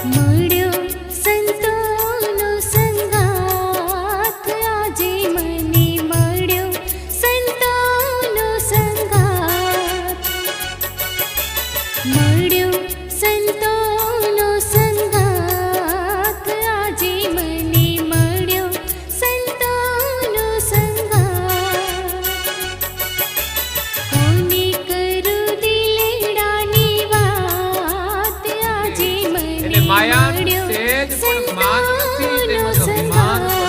મળ્યો સંતોનો સંગાથ, આજે મને મળ્યો સંતોનો સંગાથ. મળ્યો સંતોનો સંગાથ, આજે મને મળ્યો સંતોનો સંગાથ. કોને કરું દિલડાની વાત, આજે મને માયા મળ્યો સેજ પણ માન નથી, તેમજ સંતોનો અભિમાન સંગાથ.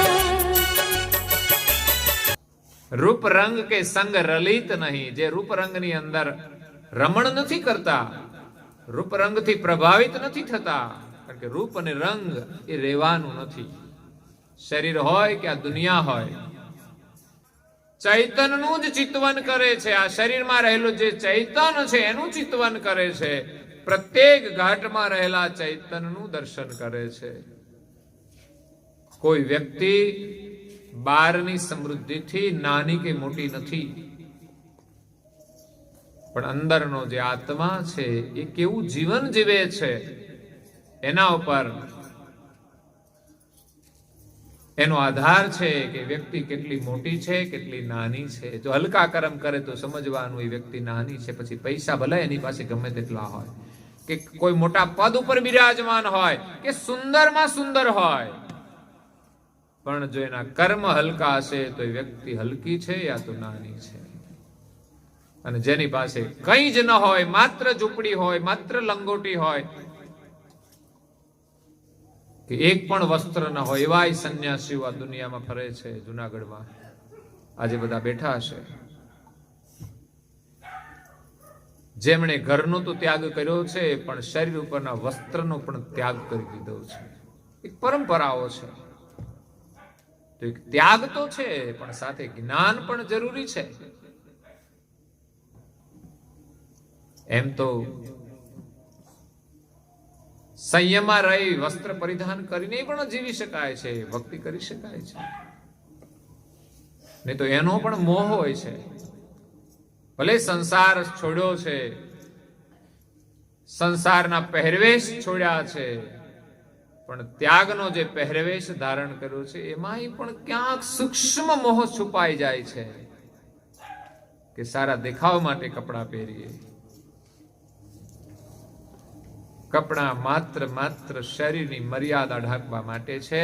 રૂપ રંગ કે સંગ રલિત નહીં. જે રૂપ રંગની અંદર રમણ નથી કરતા, રૂપ રંગથી પ્રભાવિત નથી થતા, કારણ કે રૂપ અને રંગ એ રહેવાનું નથી. શરીર હોય કે આ દુનિયા હોય, ચૈતનનું જ ચિંતવન કરે છે. આ શરીરમાં રહેલું જે ચૈતન છે એનું ચિંતવન કરે છે. પ્રત્યેક ઘાટમાં રહેલા ચૈતનનું દર્શન કરે છે. કોઈ વ્યક્તિ બહારની સમૃદ્ધિથી નાની કે મોટી નથી, પણ અંદરનો જે આત્મા છે એ કેવું જીવન જીવે છે એના ઉપર એનો આધાર છે કે વ્યક્તિ કેટલી મોટી છે, કેટલી નાની છે. જો હલકા કરમ કરે તો સમજવાનું એ વ્યક્તિ નાની છે. પછી પૈસા ભલે એની પાસે ગમે તેટલા હોય, કે કોઈ મોટા પદ ઉપર બિરાજમાન હોય, કે સુંદરમાં સુંદર હોય, પણ જો એના કર્મ હલકા હશે તો એ વ્યક્તિ હલકી છે યા તો નાની છે. અને જેની પાસે કંઈ જ ન હોય, માત્ર ઝૂંપડી હોય, માત્ર લંગોટી હોય, કે એક પણ વસ્ત્ર ન હોય, એવાય સંન્યાસીઓ આ દુનિયામાં ફરે છે. જુનાગઢમાં આજે બધા બેઠા હશે. જેમણે ઘરનો તો ત્યાગ કર્યો છે, પણ શરીર ઉપરના વસ્ત્રનો પણ ત્યાગ કરી દીધો છે. એક પરંપરાઓ છે. તો એક ત્યાગ તો છે, પણ સાથે જ્ઞાન પણ જરૂરી છે. એમ તો સંયમમાં રહી વસ્ત્ર પરિધાન કરીને પણ જીવી શકાય છે, ભક્તિ કરી શકાય છે. નહીં તો એનો પણ મોહ હોય છે. ભલે સંસાર છોડ્યો છે, સંસારના પહેરવેશ છોડ્યા છે, પણ ત્યાગનો જે પહેરવેશ ધારણ કર્યો છે એમાંય પણ ક્યાંક સૂક્ષ્મ મોહ છુપાઈ જાય છે, કે સારા દેખાવ માટે કપડાં પહેરીએ. કપડાં માત્ર શરીરની મર્યાદા ઢાંકવા માટે છે,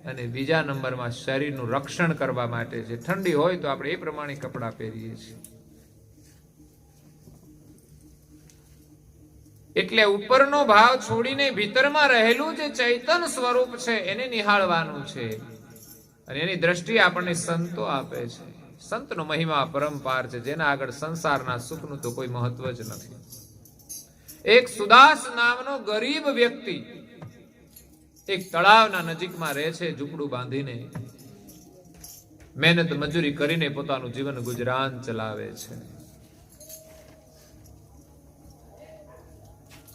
અને બીજા નંબરમાં શરીરનું રક્ષણ કરવા માટે છે. ઠંડી હોય તો આપણે એ પ્રમાણે કપડાં પહેરીએ છીએ. એટલે ઉપરનો ભાવ છોડીને ભીતરમાં રહેલું જે ચૈતન સ્વરૂપ છે એને નિહાળવાનું છે. અને એની દ્રષ્ટિ આપણને સંતો આપે છે. સંતનો મહિમા પરંપાર છે, જેના આગળ સંસારના સુખનું તો કોઈ મહત્વ જ નથી. એક સુદાસ નામનો ગરીબ વ્યક્તિ એક તળાવના નજીકમાં રહે છે, ઝૂંપડું બાંધીને મહેનત મજૂરી કરીને પોતાનું જીવન ગુજરાન ચલાવે છે.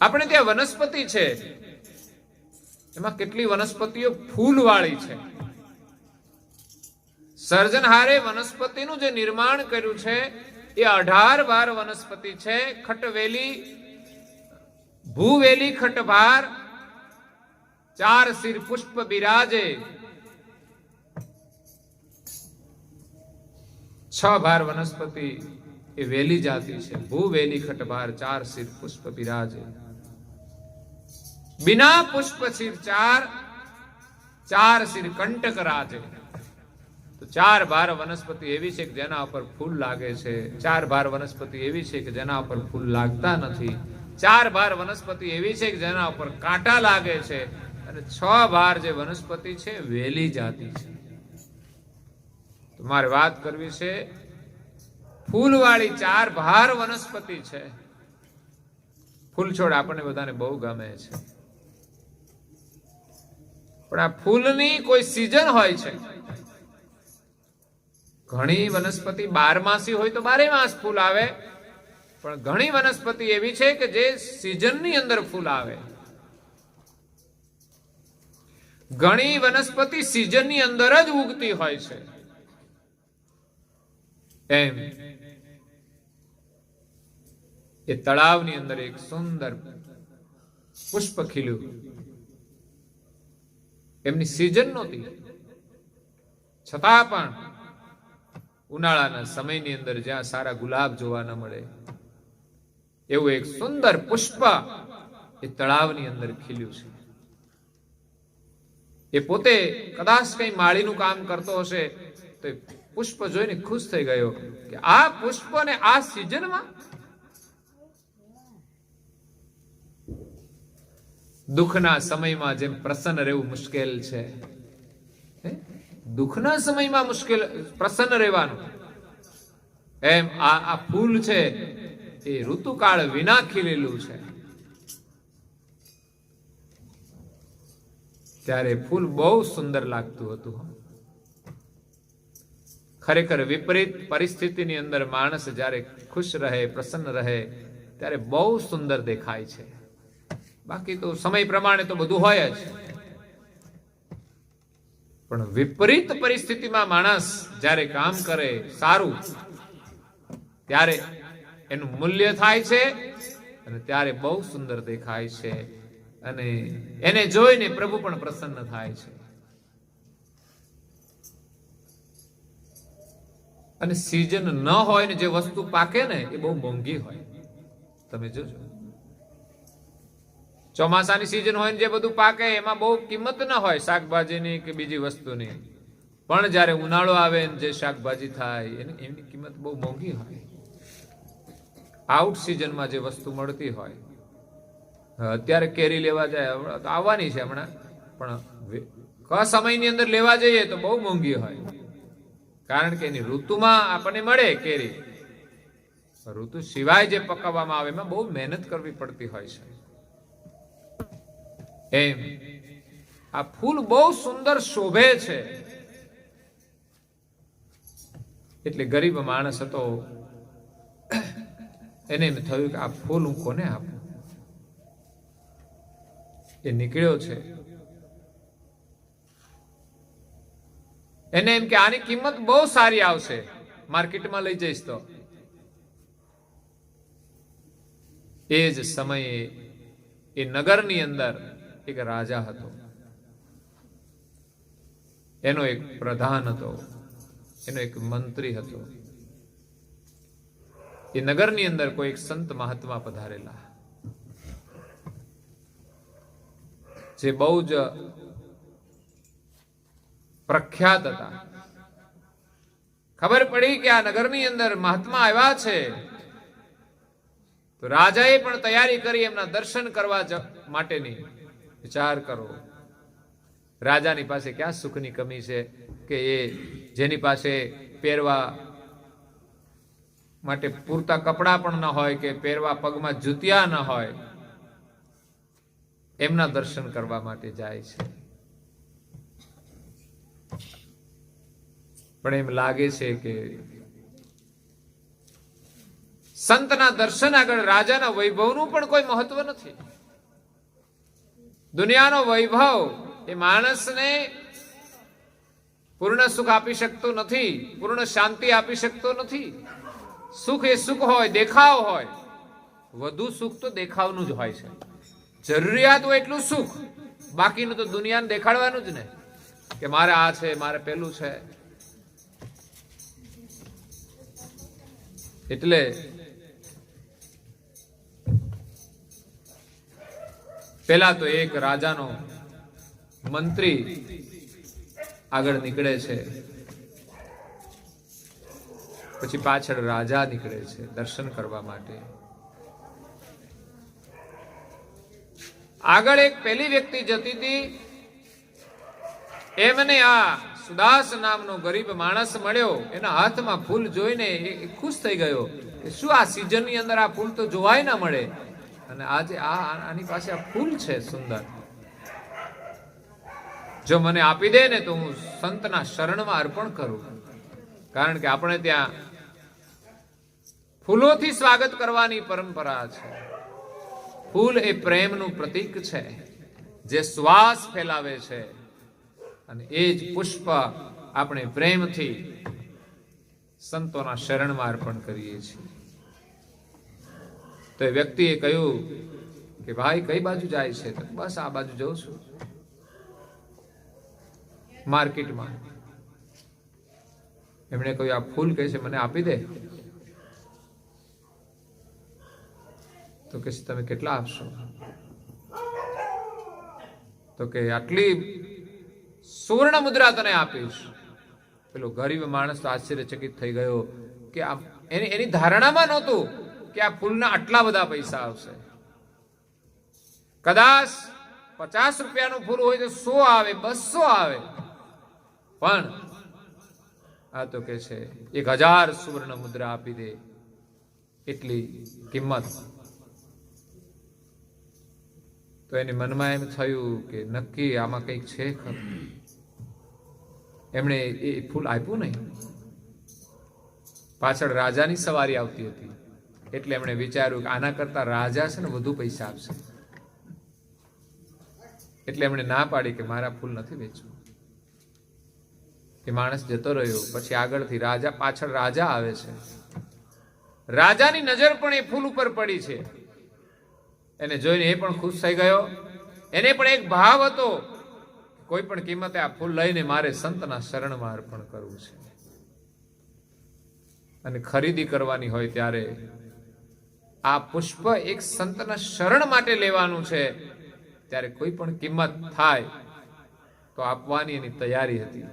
આપણે ત્યાં વનસ્પતિ છે, એમાં કેટલી વનસ્પતિઓ ફૂલવાળી છે. સર્જનહારે વનસ્પતિનું જે નિર્માણ કર્યું છે એ 18 વનસ્પતિ છે. ખટવેલી, ભૂવેલી ખટભાર, 4 શિર પુષ્પ બિરાજે, 6 ભાર વનસ્પતિ એ વેલી જાતિ છે. ભૂવેલી ખટભાર, 4 શિર પુષ્પ બિરાજે, बिना पुष्प सिर 4 सिर कंटक राजे. तो 4 भार वनस्पति एवी छे के जेना पर फूल लागे छे, 4 भार वनस्पति एवी छे के जेना पर फूल लागता नथी, 4 भार वनस्पति एवी छे के जेना पर कांटा लागे छे, અને 6 ભાર જે વનસ્પતિ છે વેલી જાતિ છે. તો મારે વાત કરવી છે ફૂલવાળી 4 ભાર વનસ્પતિ છે. ફૂલ છોડ આપણને બધાને બહુ ગમે છે, પણ આ ફૂલની કોઈ સીઝન હોય છે. ઘણી વનસ્પતિ 12 હોય તો 12 માસ ફૂલ આવે, પણ ઘણી વનસ્પતિ એવી છે કે જે સીઝનની અંદર ફૂલ આવે. ઘણી વનસ્પતિ સીઝનની અંદર જ ઉગતી હોય છે. એમ એ તળાવની અંદર એક સુંદર પુષ્પ ખીલ્યું. એમની સિઝન નહોતી, છતાં પણ ઉનાળાના સમયની અંદર જ્યાં સારા ગુલાબ જોવા ન મળે એવું એક સુંદર પુષ્પ એ તળાવની અંદર ખીલ્યું છે. એ પોતે કદાચ કઈ માળીનું કામ કરતો હશે તો પુષ્પ જોઈને ખુશ થઈ ગયો કે આ પુષ્પ ને આ સિઝનમાં. દુઃખના સમયમાં જેમ પ્રસન્ન રહેવું મુશ્કેલ છે, દુઃખના સમયમાં મુશ્કેલ પ્રસન્ન રહેવાનું, એમ આ ફૂલ છે એ ઋતુકાળ વિના ખીલેલું છે. ત્યારે ફૂલ બહુ સુંદર લાગતું હતું. ખરેખર વિપરીત પરિસ્થિતિની અંદર માણસ જ્યારે ખુશ રહે, પ્રસન્ન રહે ત્યારે બહુ સુંદર દેખાય છે. બાકી તો સમય પ્રમાણે તો બધું હોય જ, પણ વિપરીત પરિસ્થિતિમાં માણસ જ્યારે કામ કરે સારું ત્યારે એનું મૂલ્ય થાય છે અને ત્યારે બહુ સુંદર દેખાય છે અને એને જોઈને પ્રભુ પણ પ્રસન્ન થાય છે. અને સીઝન ન હોય ને જે વસ્તુ પાકે ને એ બહુ મોંઘી હોય. તમે જોજો, ચોમાસાની સીઝન હોય ને જે બધું પાકે એમાં બહુ કિંમત ન હોય શાકભાજીની કે બીજી વસ્તુની, પણ જ્યારે ઉનાળો આવે ને જે શાકભાજી થાય એની કિંમત બહુ મોંઘી હોય. આઉટ સિઝનમાં જે વસ્તુ મળતી હોય, અત્યારે કેરી લેવા જાય આવવાની છે હમણાં, પણ સમયની અંદર લેવા જઈએ તો બહુ મોંઘી હોય, કારણ કે એની ઋતુમાં આપણને મળે કેરી, ઋતુ સિવાય જે પકાવવામાં આવે એમાં બહુ મહેનત કરવી પડતી હોય છે. એમ આ ફૂલ બહુ સુંદર શોભે છે. એટલે ગરીબ માણસ હતો, એને એમ થયું કે આ ફૂલ હું કોને આપું. એ નીકળ્યો છે, એને એમ કે આની કિંમત બહુ સારી આવશે, માર્કેટમાં લઈ જઈશ તો. એ જ સમયે એ નગરની અંદર એક રાજા હતો, એનો એક પ્રધાન હતો, એનો એક મંત્રી હતો. એ નગરની અંદર કોઈ એક સંત મહાત્મા પધારેલા, જે બહુ જ પ્રખ્યાત હતા. ખબર પડી કે આ નગરની અંદર મહાત્મા આવ્યા છે, તો રાજાએ પણ તૈયારી કરી એમના દર્શન કરવા માટેની. વિચાર કરો, રાજાની પાસે ક્યાં સુખની કમી છે કે એ જેની પાસે પહેરવા માટે પૂરતા કપડા પણ ન હોય કે પહેરવા પગમાં જૂતિયા ન હોય, એમના દર્શન કરવા માટે જાય છે. પણ એમ લાગે છે કે સંતના દર્શન આગળ રાજાના વૈભવનું પણ કોઈ મહત્વ નથી. દુનિયાનો વૈભવ એ માણસને પૂર્ણ સુખ આપી શકતો નથી, પૂર્ણ શાંતિ આપી શકતો નથી. સુખ એ સુખ હોય, દેખાવ હોય. વધુ સુખ તો દેખાવનું જ હોય છે. જરૂરિયાત હોય એટલું સુખ, બાકીનું તો દુનિયાને દેખાડવાનું જ ને, કે મારે આ છે, મારે પેલું છે. એટલે પેલા તો એક રાજાનો મંત્રી આગળ નીકળે છે, પછી પાછળ રાજા નીકળે છે દર્શન કરવા માટે. આગળ એક પેલી વ્યક્તિ જતી હતી, એમને આ સુદાસ નામનો ગરીબ માણસ મળ્યો. એના હાથમાં ફૂલ જોઈને એ ખુશ થઈ ગયો કે શું આ સિઝનની અંદર આ ફૂલ તો જોવાય ના મળે, અને આજે આની પાસે આ ફૂલ છે સુંદર, જો મને આપી દે ને તો હું સંતના શરણમાં અર્પણ કરું. કારણ કે આપણે ત્યાં ફૂલોથી સ્વાગત કરવાની પરંપરા છે. ફૂલ એ પ્રેમનું પ્રતીક છે, જે શ્વાસ ફેલાવે છે, અને એ જ પુષ્પ આપણે પ્રેમથી સંતોના શરણમાં અર્પણ કરીએ છીએ. તો એ વ્યક્તિએ કહ્યું કે ભાઈ કઈ બાજુ જાય છે? બસ આ બાજુ જઉં છું. માર્કેટમાં. એમણે કહ્યું આ ફૂલ કહે છે મને આપી દે. તો કે તમે કેટલા આપશો? તો કે આટલી સુવર્ણ મુદ્રા તને આપીશ. પેલો ગરીબ માણસ તો આશ્ચર્યચકિત થઈ ગયો કે આ એની ધારણામાં નહોતું કે આ ફૂલના આટલા બધા પૈસા આવશે. કદાચ 50 રૂપિયાનું ફૂલ હોય તો 100 આવે, 200 આવે, પણ આ તો કે છે 1000 સુવર્ણ મુદ્રા આપી દે એટલી કિંમત. તો એની મનમાં એમ થયું કે નક્કી આમાં કંઈક છે ખરું. એમણે એ ફૂલ આપ્યું નહીં. પાછળ રાજાની સવારી આવતી હતી એટલે એમણે વિચાર્યું કે આના કરતા રાજા છે ને વધુ પૈસા આપશે. એટલે એમણે ના પાડી કે મારા ફૂલ નથી વેચવું. એ માણસ જતો રહ્યો. પછી આગળથી રાજા, પાછળ રાજા આવે છે. રાજાની નજર પણ એ ફૂલ ઉપર પડી છે. એને જોઈને એ પણ ખુશ થઈ ગયો. એને પણ એક ભાવ હતો, કોઈ પણ કિંમતે આ ફૂલ લઈને મારે સંતના શરણમાં અર્પણ કરવું છે. અને ખરીદી કરવાની હોય ત્યારે આ પુષ્પ એક સંતના શરણ માટે લેવાનું છે, ત્યારે કોઈ પણ કિંમત થાય તો આપવાની એની તૈયારી હતી.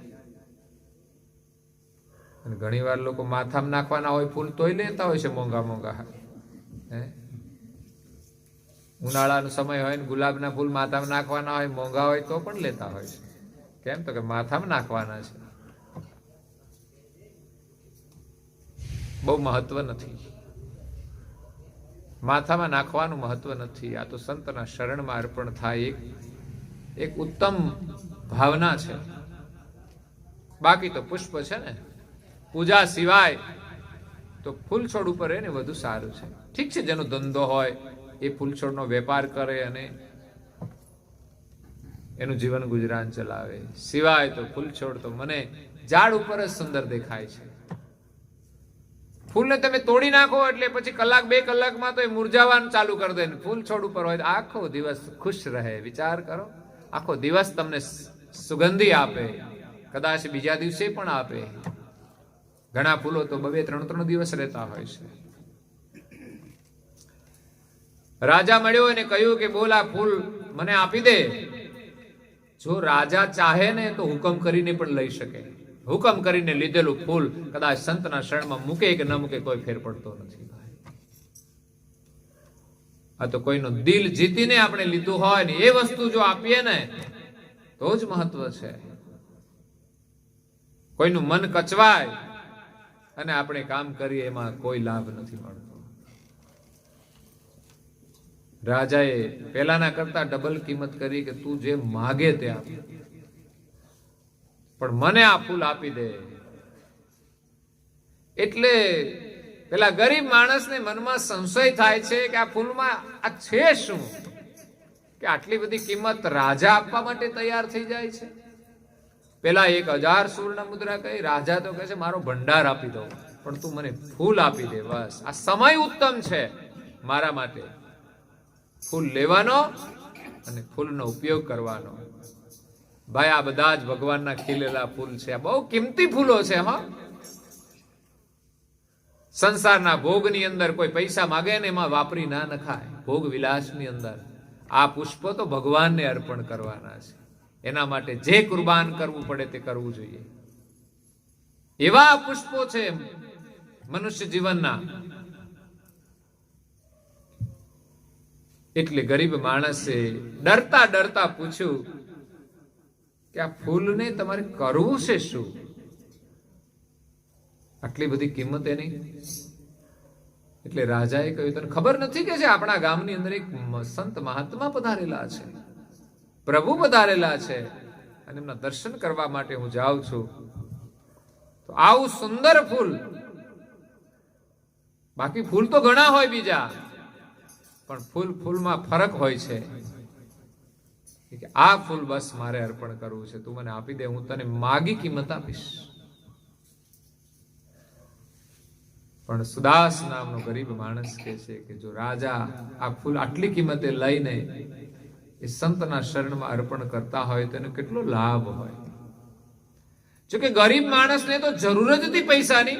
અને ઘણીવાર લોકો માથામાં નાખવાના હોય ફૂલ તોય લેતા હોય છે મોંઘા મોંઘા. ઉનાળાનો સમય હોય ને ગુલાબના ફૂલ માથામાં નાખવાના હોય, મોંઘા હોય તો પણ લેતા હોય છે. કેમ? તો કે માથામાં નાખવાના છે. બહુ મહત્વ નથી, માથામાં નાખવાનું મહત્વ નથી. આ તો સંતના શરણમાં અર્પણ થાય એક ઉત્તમ ભાવના છે. બાકી તો પુષ્પ છે ને, પૂજા સિવાય તો ફૂલ છોડ ઉપર એને વધુ સારું છે. ઠીક છે, જેનો ધંધો હોય એ ફૂલ છોડનો વેપાર કરે અને એનું જીવન ગુજરાન ચલાવે. સિવાય તો ફૂલ છોડ તો મને ઝાડ ઉપર જ સુંદર દેખાય છે. ફૂલને તમે તોડી નાખો એટલે પછી કલાક 2 કલાકમાં તો એ મુરઝાવાનું ચાલુ કરી દે. ફૂલ છોડ ઉપર હોય આખો દિવસ ખુશ રહે. વિચાર કરો, આખો દિવસ તમને સુગંધી આપે, કદાચ બીજા દિવસે પણ આપે. ઘણા ફૂલો તો 2-3 દિવસ રહેતા હોય છે. રાજા મળ્યો અને કહ્યું કે બોલ આ ફૂલ મને આપી દે. જો રાજા ચાહે ને તો હુકમ કરીને પણ લઈ શકે. હુકમ કરીને લીધેલું ફૂલ કદાચ સંતના શરણમાં મૂકે કે ન મૂકે કોઈ ફેર પડતો નથી. આ તો કોઈનું દિલ જીતીને આપણે લીધું હોય ને એ વસ્તુ જો આપીએ ને તો જ મહત્વ છે. કોઈનું મન કચવાય અને આપણે કામ કરીએ એમાં કોઈ લાભ નથી મળતો. રાજાએ પેલાના કરતા ડબલ કિંમત કરી કે તું જે માગે તે આપ, પણ મને આ ફૂલ આપી દે. એટલે પેલા ગરીબ માણસને મનમાં સંશય થાય છે કે આ ફૂલમાં આ છે શું કે આટલી બધી કિંમત રાજા આપવા માટે તૈયાર થઈ જાય છે. પેલા 1000 સુવર્ણ મુદ્રા કહી, રાજા તો કહે છે મારો ભંડાર આપી દો, પણ તું મને ફૂલ આપી દે. બસ આ સમય ઉત્તમ છે મારા માટે. ફૂલ લેવાનો અને ફૂલનો ઉપયોગ કરવાનો. ભાઈ આ બધા જ ભગવાનના ખીલેલા ફૂલ છે. આ બહુ કિંમતી ફૂલો છે. હા, સંસારના ભોગની અંદર કોઈ પૈસા માગે ને એમાં વાપરી ના નખાય. ભોગ વિલાસની અંદર આ પુષ્પ તો ભગવાનને અર્પણ કરવાના છે. એના માટે જે કુરબાન કરવું પડે તે કરવું જોઈએ. એવા પુષ્પો છે મનુષ્ય જીવનના. એટલે ગરીબ માણસે ડરતા ડરતા પૂછ્યું કે આ ફૂલને તમારે કરવું છે શું? આટલી બધી કિંમત એની. એટલે રાજાએ કહ્યું તને ખબર નથી કે છે આપણા ગામની અંદર એક સંત મહાત્મા પધારેલા છે, પ્રભુ પધારેલા છે, અને એમના દર્શન કરવા માટે હું જાઉં છું. તો આવું સુંદર ફૂલ, બાકી ફૂલ તો ઘણા હોય બીજા, પણ ફૂલમાં ફરક હોય છે કે આ ફૂલ બસ મારે અર્પણ કરવું છે. તું મને આપી દે, હું તને માગી કિંમત આપીશ. પણ સુદાસ નામનો ગરીબ માણસ કહે છે કે જો રાજા આ ફૂલ આટલી કિંમતે લઈને એ સંતના શરણમાં અર્પણ કરતા હોય તો એનો કેટલો લાભ હોય. જોકે ગરીબ માણસને તો જરૂર જ હતી પૈસાની.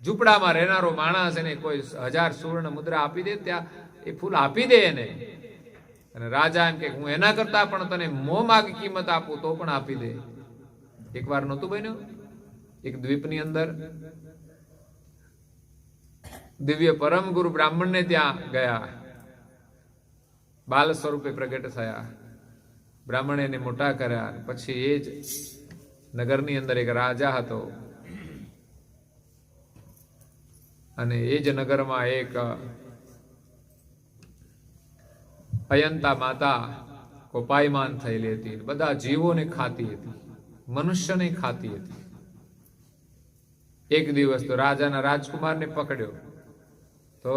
ઝૂંપડામાં રહેનારો માણસ એને કોઈ 1000 સુવર્ણ મુદ્રા આપી દે, ત્યાં એ ફૂલ આપી દે એને. અને રાજા એમ કે હું એના કરતા પણ તને મોં માગી કિંમત આપું તો પણ આપી દે. એકવાર નહોતું બન્યું, એક દ્વીપની અંદર દિવ્ય પરમ ગુરુ બ્રાહ્મણને ત્યાં ગયા, બાલ સ્વરૂપે પ્રગટ થયા. બ્રાહ્મણે એને મોટા કર્યા. પછી એ જ નગરની અંદર એક રાજા હતો, અને એ જ નગરમાં એક અયંતા માતા કોપાયમાન થયેલી હતી. બધા જીવોને ખાતી હતી, મનુષ્યને ખાતી હતી. એક દિવસ તો રાજાના રાજકુમારને પકડ્યો. તો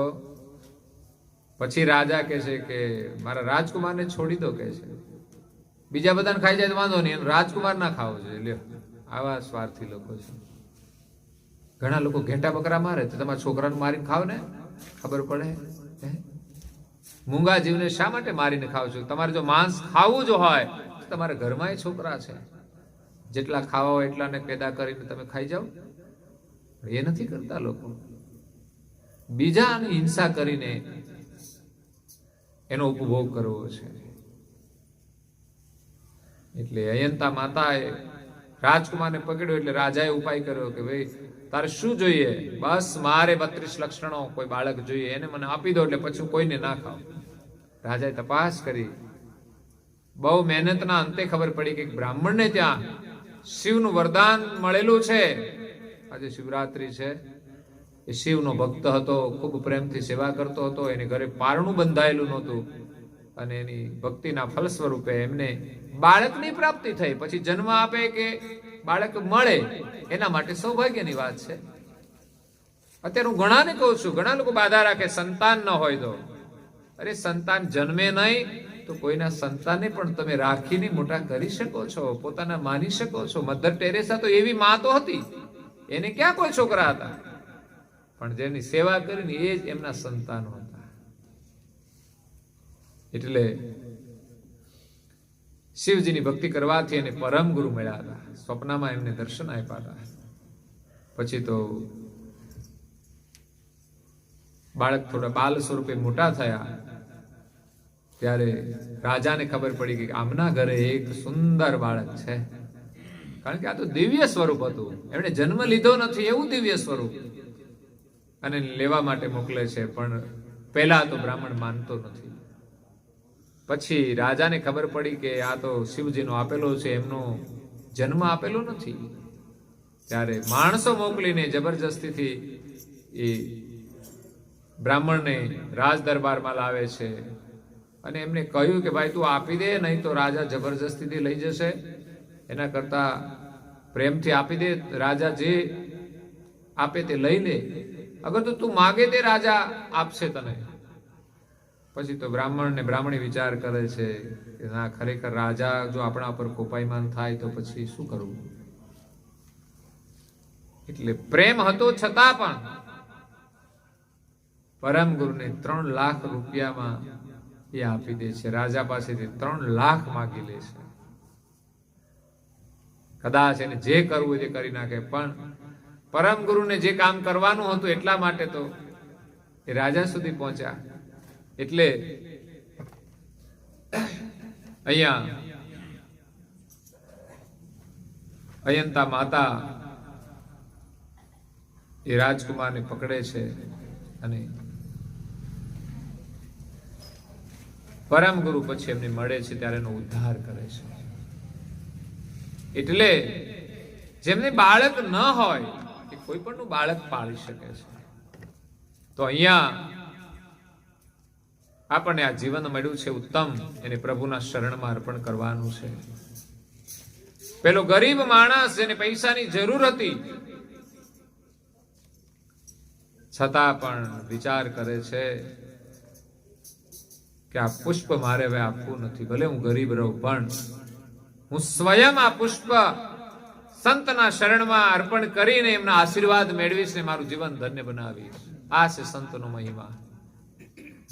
પછી રાજા કહે છે કે મારા રાજકુમારને છોડી દો, કહે છે. બીજા બધાને ખાઈ જાય તો વાંધો નહીં, રાજકુમાર ના ખાવો જોઈએ. લ્યો, આવા સ્વાર્થી લોકો છે. ઘણા લોકો ઘેટા બકરા મારે તો તમારા છોકરાને મારીને ખાવ ને, ખબર પડે. મૂંગા જીવને શા માટે મારીને ખાવ છો? તમારે જો માંસ ખાવું જ હોય તો તમારા ઘરમાં છોકરા છે, જેટલા ખાવા હોય એટલાને પેદા કરીને તમે ખાઈ જાઓ. એ નથી કરતા લોકો. બીજાની હિંસા કરીને એનો ઉપભોગ કરવો છે. એટલે અયંતા માતાએ રાજકુમારને પકડ્યો. એટલે રાજાએ ઉપાય કર્યો કે ભાઈ તારે શું જોઈએ? બસ મારે 32 લક્ષણો કોઈ બાળક જોઈએ, એને મને આપી દો, એટલે પછી કોઈને ના ખાવ. રાજાએ તપાસ કરી. બહુ મહેનતના અંતે ખબર પડી કે બ્રાહ્મણને ત્યાં શિવનું વરદાન મળેલું છે. આજે શિવરાત્રી છે. એ શિવનો ભક્ત હતો, ખૂબ પ્રેમથી સેવા કરતો હતો. એને ઘરે પારણું બંધાયેલું નહોતું, અને એની ભક્તિના ફળ સ્વરૂપે એમને બાળકની પ્રાપ્તિ થઈ. પછી જન્મ આપે કે બાળક મળે, એના માટે સૌભાગ્યની વાત છે. અત્યારે હું ઘણાને કહું છું, ઘણા લોકો બાધા રાખે સંતાન ન હોય તો. અરે સંતાન જન્મે નહીં તો કોઈના સંતાનને પણ તમે રાખીને મોટા કરી શકો છો, પોતાના માની શકો છો. મધર ટેરેસા તો એવી માં તો હતી, એને ક્યાં કોઈ છોકરા હતા, પણ જેની સેવા કરીને એ જ એમના સંતાનો હતા. એટલે શિવજીની ભક્તિ કરવાથી એને પરમ ગુરુ મળ્યા હતા. સ્વપ્નમાં એમને દર્શન આપ્યા હતા. પછી તો બાળક થોડા બાલ સ્વરૂપે મોટા થયા, ત્યારે રાજાને ખબર પડી કે આમના ઘરે એક સુંદર બાળક છે. કારણ કે આ તો દિવ્ય સ્વરૂપ હતું, એમણે જન્મ લીધો નથી એવું દિવ્ય સ્વરૂપ. અને લેવા માટે મોકલે છે, પણ પહેલા તો બ્રાહ્મણ માનતો નથી. પછી રાજાને ખબર પડી કે આ તો શિવજીનો આપેલો છે, એમનો જન્મ આપેલો નથી. ત્યારે માણસો મોકલીને જબરજસ્તીથી એ બ્રાહ્મણને રાજ દરબારમાં લાવે છે, અને એમને કહ્યું કે ભાઈ તું આપી દે, નહીં તો રાજા જબરજસ્તીથી લઈ જશે. એના કરતા પ્રેમથી આપી દે, રાજા જે આપે તે લઈ લે. અગર તો તું માગે તે રાજા આપશે તને. પછી તો બ્રાહ્મણ ને બ્રાહ્મણી વિચાર કરે છે કે ના, ખરેખર રાજા જો આપણા પર કોપાયમાન થાય તો પછી શું કરવું. એટલે પ્રેમ હતો છતાં પણ પરમ ગુરુને 3 લાખ રૂપિયામાં એ આપી દે છે. રાજા પાસેથી 3 લાખ માગી લે છે. કદાચ એને જે કરવું તે કરી નાખે, પણ પરમ ગુરુને જે કામ કરવાનું હતું એટલા માટે તો એ રાજા સુધી પહોંચ્યા. એટલે અહીંયા અયંતા માતા એ રાજકુમારને પકડે છે, અને પરમ ગુરુ પછી એમને મળે છે ત્યારે એનો ઉદ્ધાર કરે છે. એટલે જેમને બાળક ન હોય એ કોઈ પણ બાળક પાળી શકે છે. તો અહીંયા આપણને આ જીવન મળ્યું છે ઉત્તમ, એને પ્રભુના શરણમાં અર્પણ કરવાનું છે. પેલો ગરીબ માણસ જેને પૈસાની જરૂર હતી, છતાં પણ વિચાર કરે છે કે આ પુષ્પ મારે હવે આપવું નથી. ભલે હું ગરીબ રહું, પણ હું સ્વયં આ પુષ્પ સંતના શરણમાં અર્પણ કરીને એમના આશીર્વાદ મેળવીશ ને મારું જીવન ધન્ય બનાવીશ. આ છે સંતનો મહિમા.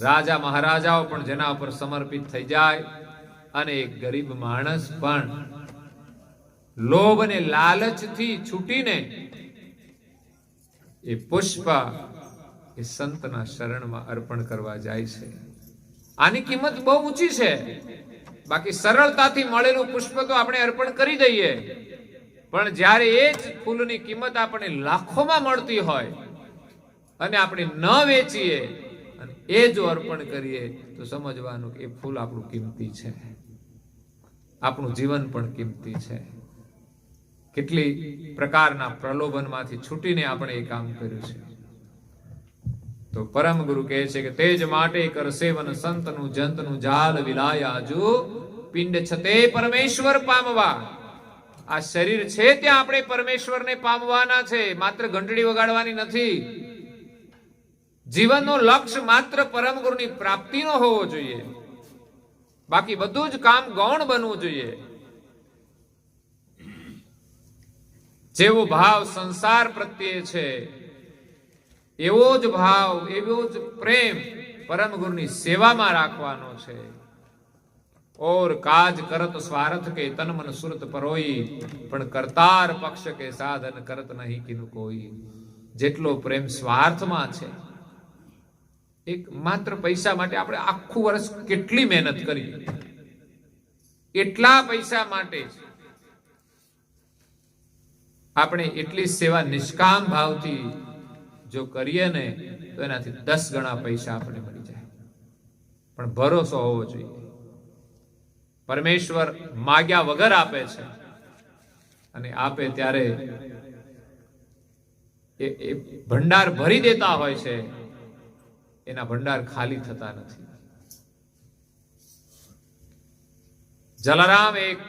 રાજા મહારાજાઓ પણ જેના ઉપર સમર્પિત થઈ જાય, અને એક ગરીબ માણસ પણ લોભ અને લાલચથી છૂટીને એ પુષ્પ એ સંતના શરણમાં અર્પણ કરવા જાય છે. આની કિંમત બહુ ઊંચી છે. બાકી સરળતાથી મળેલું પુષ્પ તો આપણે અર્પણ કરી દઈએ, પણ જ્યારે એ જ ફૂલની કિંમત આપણે લાખોમાં મળતી હોય અને આપણે ન વેચીએ અને એ જો અર્પણ કરીએ તો સમજવાનું કે એ ફૂલ આપણું કિંમતી છે, આપણું જીવન પણ કિંમતી છે. કેટલી પ્રકારના પ્રલોભનમાંથી છૂટીને આપણે એ કામ કર્યું છે. તો પરમ ગુરુ કહે છે કે તેજ માટે કર સેવન સંતનું જંતનું જાલ વિલાય આજુ પિંડ છતે પરમેશ્વર પામવા. આ શરીર છે ત્યાં આપણે પરમેશ્વરને પામવાના છે, માત્ર ઘંટડી વગાડવાની નથી. જીવનનો લક્ષ્ય માત્ર પરમ ગુરુની પ્રાપ્તિનો હોવો જોઈએ, બાકી બધું જ કામ ગૌણ બનવું જોઈએ. જેવો ભાવ સંસાર પ્રત્યે છે એવો જ ભાવ, એવો જ પ્રેમ પરમ ગુરુની સેવામાં રાખવાનો છે. ઓર કાજ કરત સ્વાર્થ કે તન મન સુરત પરોઈ, પણ કરતાર પક્ષ કે સાધન કરત નહીં કિનું કોઈ. જેટલો પ્રેમ સ્વાર્થમાં છે, એક માત્ર પૈસા માટે આપણે આખું વર્ષ કેટલી મહેનત કરી, એટલા પૈસા માટે જ આપણે એટલી સેવા નિષ્કામ ભાવથી જો કરીએ ને તો એનાથી 10 ગણા પૈસા આપણે મળી જાય. પણ ભરોસો હોવો જોઈએ. પરમેશ્વર માગ્યા વગર આપે છે, અને આપે ત્યારે એ ભંડાર ભરી દેતા હોય છે, એના ભંડાર ખાલી થતા નથી. જલારામ એક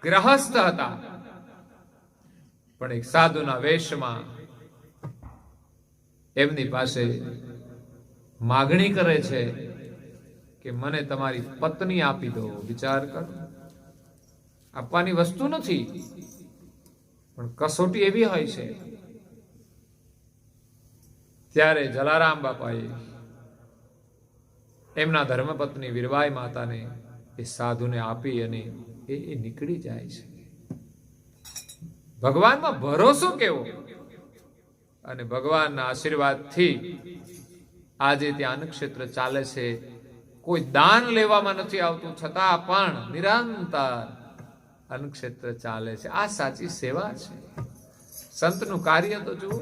ગ્રહસ્થ હતા, પણ એક સાધુના વેશમાં એમની પાસે માગણી કરે છે કે મને તમારી પત્ની આપી દો. વિચાર કરો, આપવાની વસ્તુ નથી, પણ કસોટી એવી હોય છે. ત્યારે જલારામ બાપાએ એમના ધર્મપત્ની વીરબાઈ માતાને એ સાધુને આપી અને એ નીકળી જાય છે. ભગવાનમાં ભરોસો કેવો! અને ભગવાનના આશીર્વાદથી આજે ત્યાં અન્નક્ષેત્ર ચાલે છે. કોઈ દાન લેવામાં નથી આવતું, છતાં પણ નિરંતર અન્નક્ષેત્ર ચાલે છે. આ સાચી સેવા છે. સંતનું કાર્ય તો જુઓ,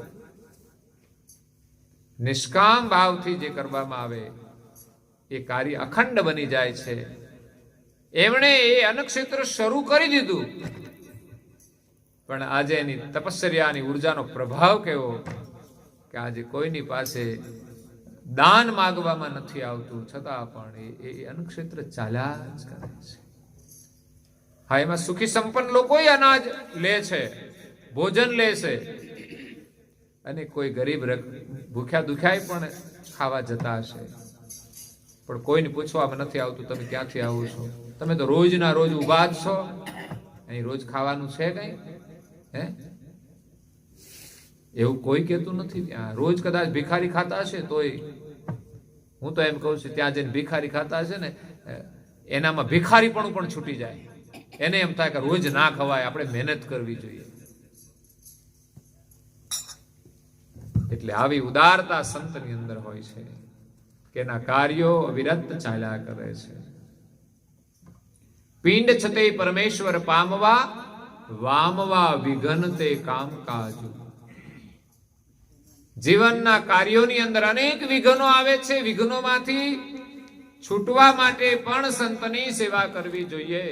નિષ્કામ ભાવથી જે કરવામાં આવે એ કાર્ય અખંડ બની જાય છે. એમણે એ અન્નક્ષેત્ર શરૂ કરી દીધું, પણ આજે એની તપશ્ચર્યાની ઉર્જાનો પ્રભાવ કેવો કે આજે કોઈની પાસે દાન માંગવામાં નથી આવતું, છતાં પણ એ અન્નક્ષેત્ર ચાલ્યા જ કરે છે. હા, એમાં સુખી સંપન્ન લોકો અનાજ લે છે, ભોજન લે છે, અને કોઈ ગરીબ ભૂખ્યા દુખ્યા પણ ખાવા જતા હશે, પણ કોઈને પૂછવામાં નથી આવતું તમે ક્યાંથી આવો છો, તમે તો રોજના રોજ ઉભા જ છો, અહીં રોજ ખાવાનું છે કઈ? હે, એવું કોઈ કહેતું નથી. ત્યાં રોજ કદાચ ભિખારી ખાતા હશે તોય હું તો એમ કહું છું ત્યાં જઈને ભિખારી ખાતા હશે ને એનામાં ભિખારીપણું પણ છૂટી જાય. એને એમ થાય કે રોજ ના ખવાય, આપણે મહેનત કરવી જોઈએ. એટલે આવી ઉદારતા સંતની અંદર હોય છે કે એના કાર્યો અવિરત ચાલ્યા કરે છે. પિંડ છતે પરમેશ્વર પામવા, વામવા વિઘન તે કામકાજુ. જીવનના કાર્યોની અંદર અનેક વિઘ્નો આવે છે. વિઘ્નોમાંથી છૂટવા માટે પણ સંતની સેવા કરવી જોઈએ.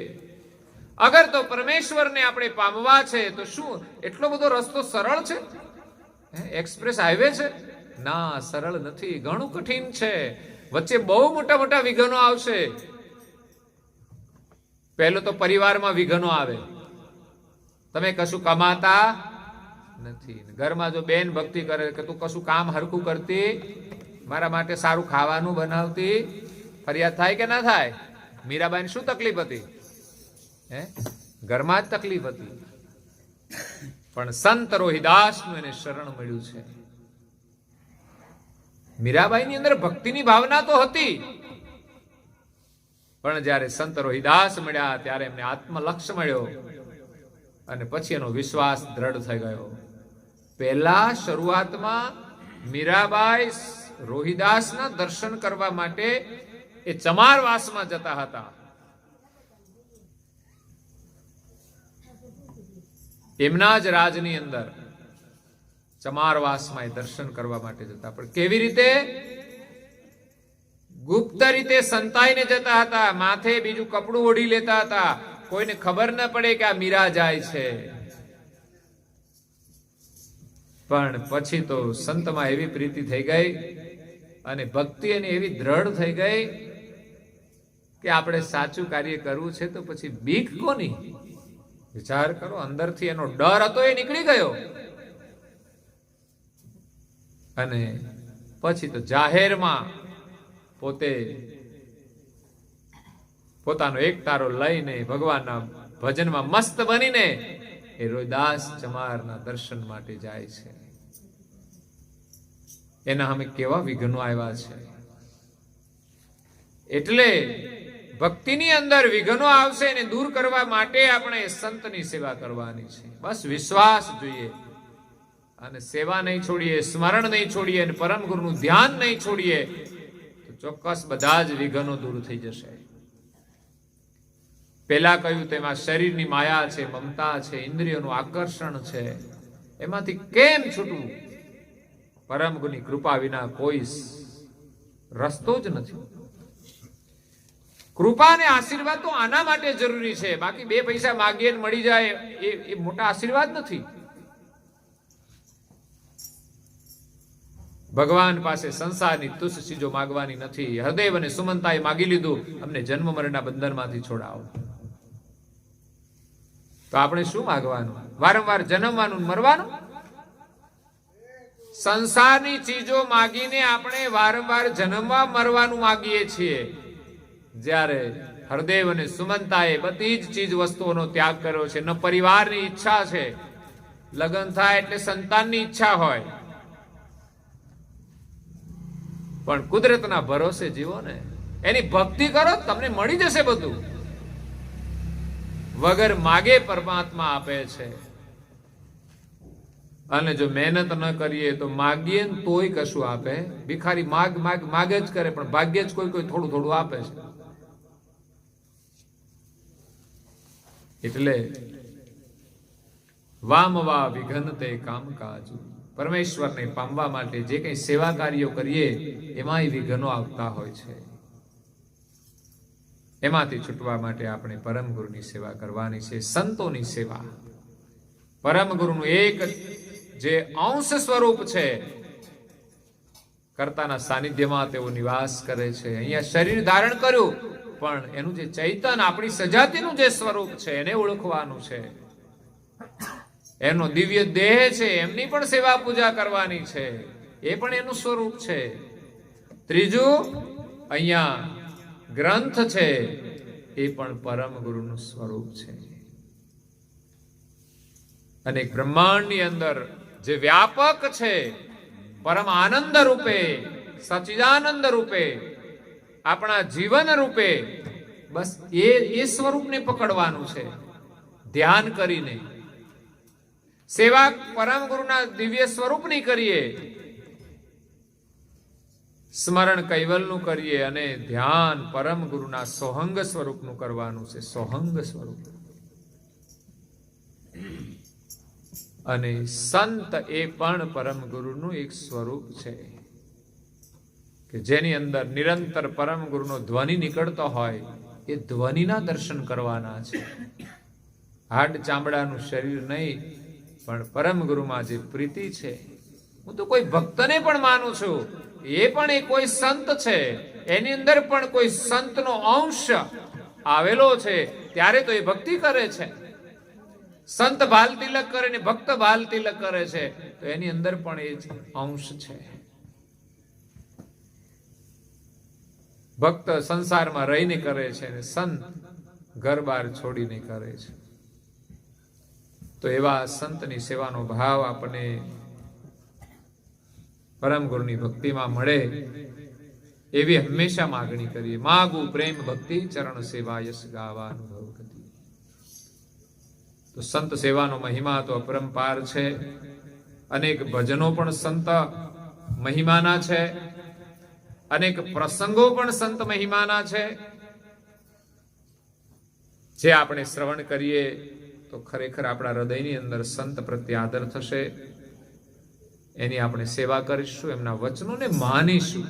અગર તો પરમેશ્વરને આપણે પામવા છે તો શું એટલો બધો રસ્તો સરળ છે? એક્સપ્રેસ હાઈવે છે? ના, સરળ નથી, ઘણું કઠિન છે. વચ્ચે બહુ મોટા મોટા વિઘ્નો આવશે. પહેલો તો પરિવારમાં વિઘ્નો આવે. તમે કશું કમાતા નથી, ઘરમાં જો બેન ભક્તિ કરે કે તું કશું કામ હરખું કરતી, મારા માટે સારું ખાવાનું બનાવતી, ફરિયાદ થાય કે ના થાય? મીરાબાઈને શું તકલીફ હતી? ઘરમાં જ તકલીફ હતી. પણ સંત રોહિદાસનું એને શરણ મળ્યું છે. મીરાબાઈની અંદર ભક્તિની ભાવના તો હતી, પણ જ્યારે સંત રોહિદાસ મળ્યા ત્યારે એમને આત્મલક્ષ મળ્યો અને પછી એનો વિશ્વાસ દ્રઢ થઈ ગયો. પહેલા શરૂઆતમાં મીરાબાઈ રોહિદાસના દર્શન કરવા માટે એ ચમારવાસમાં જતા હતા. એમના જ રાજની અંદર ચમારવાસમાં એ દર્શન કરવા માટે જતા. પણ કેવી રીતે? ગુપ્ત રીતે સંતાઈને જતા હતા. માથે બીજું કપડું ઓઢી લેતા હતા. કોઈને ખબર ન પડે કે આ મીરા જાય છે. પણ પછી તો સંતમાં એવી પ્રીતિ થઈ ગઈ અને ભક્તિ એની એવી દ્રઢ થઈ ગઈ કે આપણે સાચું કાર્ય કરવું છે તો પછી બીક કોની? વિચાર કરો, અંદરથી એનો ડર હતો એ નીકળી ગયો. અને પછી તો જાહેરમાં પોતે પોતાનો એક તારો લઈને ભગવાનના ભજનમાં મસ્ત બનીને એ રોહિદાસ ચમારના દર્શન માટે જાય છે. એના અમે કેવા વિઘ્નો આવ્યા છે. એટલે ભક્તિની અંદર વિઘ્નો આવશે એને દૂર કરવા માટે આપણે સંતની સેવા કરવાની છે. બસ વિશ્વાસ જોઈએ અને સેવા નહીં છોડીએ, સ્મરણ નહીં છોડીએ અને પરમ ગુરુનું ધ્યાન નહીં છોડીએ તો ચોક્કસ બધા જ વિઘ્નો દૂર થઈ જશે. પેલા કહ્યું તેમાં શરીરની માયા છે, મમતા છે, ઇન્દ્રિયોનું આકર્ષણ છે, એમાંથી કેમ છૂટવું? પરમ ગુરુની કૃપા વિના કોઈ રસ્તો જ નથી. કૃપા અને આશીર્વાદ તો આના માટે જરૂરી છે. બાકી બે પૈસા માગીએ મળી જાય એ મોટા આશીર્વાદ નથી. ભગવાન પાસે સંસારની તુચ્છ ચીજો માગવાની નથી. હૃદય અને સુમનતાએ માગી લીધું, અમને જન્મ મરણના બંધનમાંથી છોડાવો. તો આપણે શું માગવાનું? વારંવાર જન્મવાનું, મરવાનું? સંસારની ચીજો માગીને આપણે વારંવાર જન્મવા મરવાનું માગીએ છીએ. જ્યારે હરદેવ અને સુમનતાએ બધી જ ચીજ વસ્તુઓનો ત્યાગ કર્યો છે. ન પરિવારની ઈચ્છા છે, લગ્ન થાય એટલે સંતાનની ઈચ્છા હોય, પણ કુદરતના ભરોસે જીવો ને, એની ભક્તિ કરો, તમને મળી જશે બધું. વગર માગે પરમાત્મા આપે છે. અને જો મહેનત ન કરીએ તો માગીએ ને તોય કશું આપે. ભિખારી માગ માગ માગે જ કરે, પણ ભાગ્ય જ કોઈ કોઈ થોડું થોડું આપે છે. એટલે વામવા વિઘ્નતે કામકાજુ, પરમેશ્વરને પામવા માટે જે કંઈ સેવા કાર્યો કરીએ એમાંય વિઘ્નો આવતા હોય છે. એમાંથી છૂટવા માટે આપણે પરમ ગુરુની સેવા કરવાની છે, સંતોની સેવા. પરમ ગુરુનું એક જે અંશ સ્વરૂપ છે, કર્તાના સાનિધ્યમાં તેઓ નિવાસ કરે છે. અહીંયા શરીર ધારણ કર્યું, પણ એનું જે ચૈતન, આપણી સજાતિનું જે સ્વરૂપ છે એને ઓળખવાનું છે. એનો દિવ્ય દેહ છે, એમની પણ સેવા પૂજા કરવાની છે. એ પણ એનું સ્વરૂપ છે. ત્રીજું, અહીંયા ગ્રંથ છે, એ પણ પરમ ગુરુનું સ્વરૂપ છે. અને બ્રહ્માંડની અંદર જે વ્યાપક છે, પરમ આનંદ રૂપે, સચ્ચિદાનંદ રૂપે, આપણા જીવન રૂપે, બસ એ સ્વરૂપને પકડવાનું છે. ધ્યાન કરીને સેવા પરમ ગુરુના દિવ્ય સ્વરૂપની કરીએ, સ્મરણ કૈવલનું કરીએ અને ધ્યાન પરમ ગુરુના સોહંગ સ્વરૂપનું કરવાનું છે. સોહંગ સ્વરૂપ. અને સંત એ પણ પરમ ગુરુનું એક સ્વરૂપ છે કે જેની અંદર નિરંતર પરમ ગુરુનો ધ્વનિ નીકળતો હોય. એ ધ્વનિના દર્શન કરવાના છે. હાડ ચામડાનું શરીર નહીં, પણ પરમ ગુરુમાં જે પ્રીતિ છે. હું તો કોઈ ભક્તને પણ માનું છું, એ પણ એ કોઈ સંત છે, એની અંદર પણ કોઈ સંતનો અંશ આવેલો છે, ત્યારે તો એ ભક્તિ કરે છે. સંત ભાલ તિલક કરે ને ભક્ત ભાલ તિલક કરે છે, તો એની અંદર પણ એ જ અંશ છે. ભક્ત સંસારમાં રહીને કરે છે અને સંત ઘર બાર છોડીને કરે છે. તો એવા સંતની સેવાનો ભાવ આપણને પરમ ગુરુની ભક્તિમાં મળે એવી હંમેશા માગણી કરીએ. માગું પ્રેમ ભક્તિ ચરણ સેવા યશ ગાવા અનુભવ ગતિ. તો સંત સેવાનો મહિમા તો અપરંપાર છે. અનેક ભજનો પણ સંત મહિમાના છે, અનેક પ્રસંગો પણ સંત મહિમાના છે. જે આપણે શ્રવણ કરીએ તો ખરેખર આપણા હૃદયની અંદર સંત પ્રત્યે આદર થશે. એની આપણે સેવા કરીશું, એમના વચનોને માનીશું.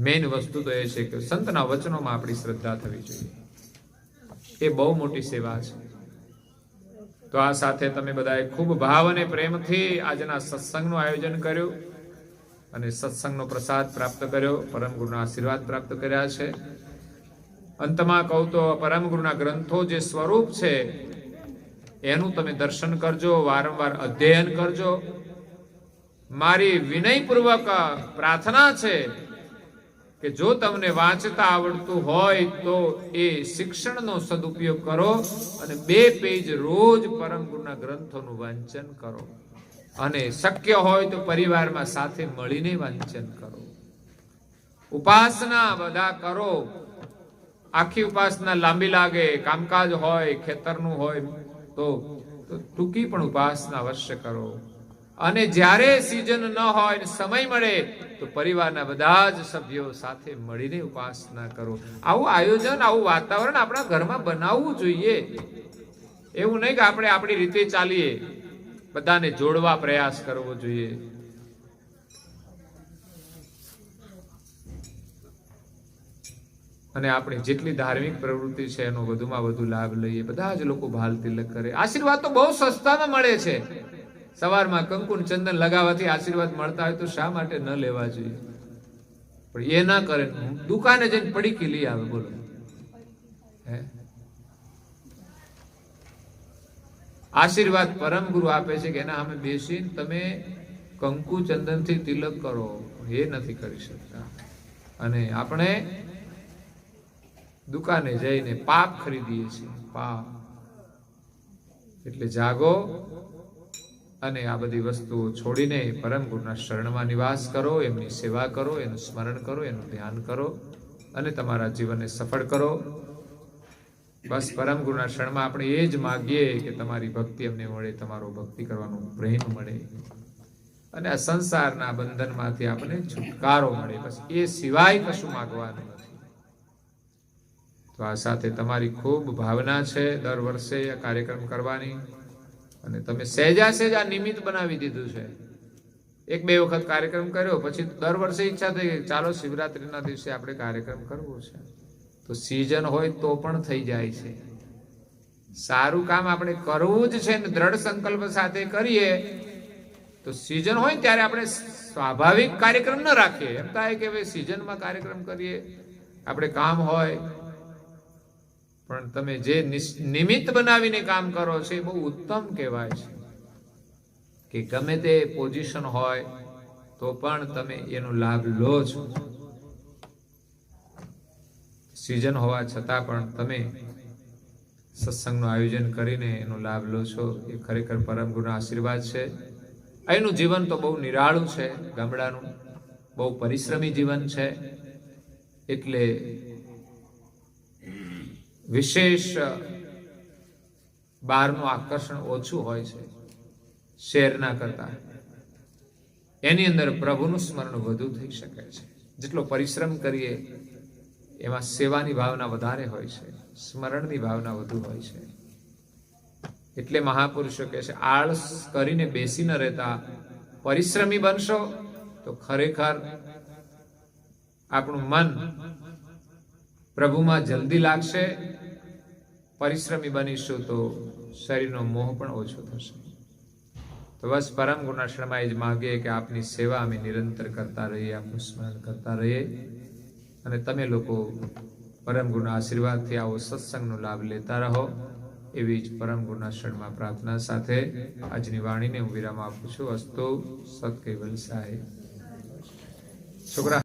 મેઇન વસ્તુ તો એ છે કે સંતના વચનોમાં આપણી શ્રદ્ધા થવી જોઈએ. એ બહુ મોટી સેવા છે. તો આ સાથે તમે બધાએ ખૂબ ભાવ અને પ્રેમથી આજના સત્સંગનું આયોજન કર્યું અને સત્સંગનો પ્રસાદ પ્રાપ્ત કર્યો, પરમ ગુરુના આશીર્વાદ પ્રાપ્ત કર્યા છે. અંતમાં કહું તો પરમ ગુરુના ગ્રંથો જે સ્વરૂપ છે એનું તમે દર્શન કરજો, વારંવાર અધ્યયન કરજો. મારી વિનયપૂર્વક પ્રાર્થના છે કે જો તમને વાંચતા આવડતું હોય તો એ શિક્ષણનો સદુપયોગ કરો અને 2 પેજ રોજ પરમ ગુરુના ગ્રંથોનું વાંચન કરો. અને શક્ય હોય તો પરિવારમાં સાથે મળીને વાંચન કરો. ઉપાસના બધા કરો. આખી ઉપાસના લાંબી લાગે, કામકાજ હોય, ખેતરનું હોય તો ટૂંકી પણ ઉપાસના અવશ્ય કરો. અને જ્યારે સિઝન ન હોય, સમય મળે તો પરિવારના બધા જ સભ્યો સાથે મળીને ઉપાસના કરો. આવું આયોજન, આવું વાતાવરણ આપણા ઘરમાં બનાવવું જોઈએ. એવું નહીં કે આપણે આપણી રીતે ચાલીએ, બધાને જોડવા પ્રયાસ કરવો જોઈએ. અને આપણી જેટલી ધાર્મિક પ્રવૃત્તિ છે એનો વધુમાં વધુ લાભ લઈએ. બધા જ લોકો ભાલ તિલક કરે. આશીર્વાદ તો બહુ સસ્તામાં મળે છે. સવારમાં કંકુ ચંદન લગાવવાથી આશીર્વાદ મળતા હોય તો શા માટે ન લેવા જોઈએ? પણ એ ના કરે, દુકાને જઈને પડીકી લઈ આવે. બોલો, આશીર્વાદ પરમ ગુરુ આપે છે કે એના સામે બેસીને તમે કંકુ ચંદન થી તિલક કરો. એ નથી કરી શકતા. અને આપણે દુકાને જઈને પાપ ખરીદીએ છીએ. પાપ એટલે જાગો અને આ બધી વસ્તુઓ છોડીને પરમ ગુરુના શરણમાં નિવાસ કરો, એમની સેવા કરો, એનું સ્મરણ કરો, એનું ધ્યાન કરો અને તમારા જીવનને સફળ કરો. બસ પરમ ગુરુના શરણમાં આપણે એ જ માગીએ કે તમારી ભક્તિ અમને મળે, તમારો ભક્તિ કરવાનો પ્રેમ મળે અને આ સંસારના બંધનમાંથી આપણે છુટકારો મળે. બસ એ સિવાય કશું માગવાનું નથી. તો આ સાથે તમારી ખૂબ ભાવના છે દર વર્ષે આ કાર્યક્રમ કરવાની, અને તમે સહેજા સહેજા નિમિત્ત બનાવી દીધું છે. 1-2 વખત કાર્યક્રમ કર્યો, પછી દર વર્ષે ઈચ્છા થઈ કે ચાલો શિવરાત્રીના દિવસે આપણે કાર્યક્રમ કરવો છે. તો સિઝન હોય તો પણ થઈ જાય છે. સારું કામ આપણે કરવું જ છે ને દ્રઢ સંકલ્પ સાથે કરીએ તો સિઝન હોય ત્યારે આપણે સ્વાભાવિક કાર્યક્રમ ન રાખીએ. એમ થાય કે હવે સિઝનમાં કાર્યક્રમ કરીએ, આપણે કામ હોય. પણ તમે જે નિમિત્ત બનાવીને કામ કરો છો એ બહુ ઉત્તમ કહેવાય છે. કે ગમે તે પોઝિશન હોય તો પણ તમે એનો લાભ લો છો. સિઝન હોવા છતાં પણ તમે સત્સંગનું આયોજન કરીને એનો લાભ લો છો. એ ખરેખર પરમ ગુરુના આશીર્વાદ છે. અહીંનું જીવન તો બહુ નિરાળું છે. ગામડાનું બહુ પરિશ્રમી જીવન છે. એટલે વિશેષ બહારનું આકર્ષણ ઓછું હોય છે શહેરના કરતા. એની અંદર પ્રભુનું સ્મરણ વધુ થઈ શકે છે. જેટલો પરિશ્રમ કરીએ એમાં સેવાની ભાવના વધારે હોય છે, સ્મરણની ભાવના વધુ હોય છે. એટલે મહાપુરુષો કહે છે આળસ કરીને બેસી ન રહેતા પરિશ્રમી બનશો તો ખરેખર આપણું મન પ્રભુમાં જલ્દી લાગશે. પરિશ્રમી બનીશું તો શરીરનો મોહ પણ ઓછો થશે. તો બસ પરમ ગુરુના શરણમાં જ માગીએ કે આપની સેવા અમે નિરંતર કરતા રહીએ, આપનું સ્મરણ કરતા રહીએ અને તમે લોકો પરમ ગુરુના આશીર્વાદથી આવો સત્સંગનો લાભ લેતા રહો. એવી જ પરમ ગુરુના શરણમાં પ્રાર્થના સાથે આજની વાણીને હું વિરામ આપું છું. અસ્તુ સત કેવલ સાહેબ. છોકરા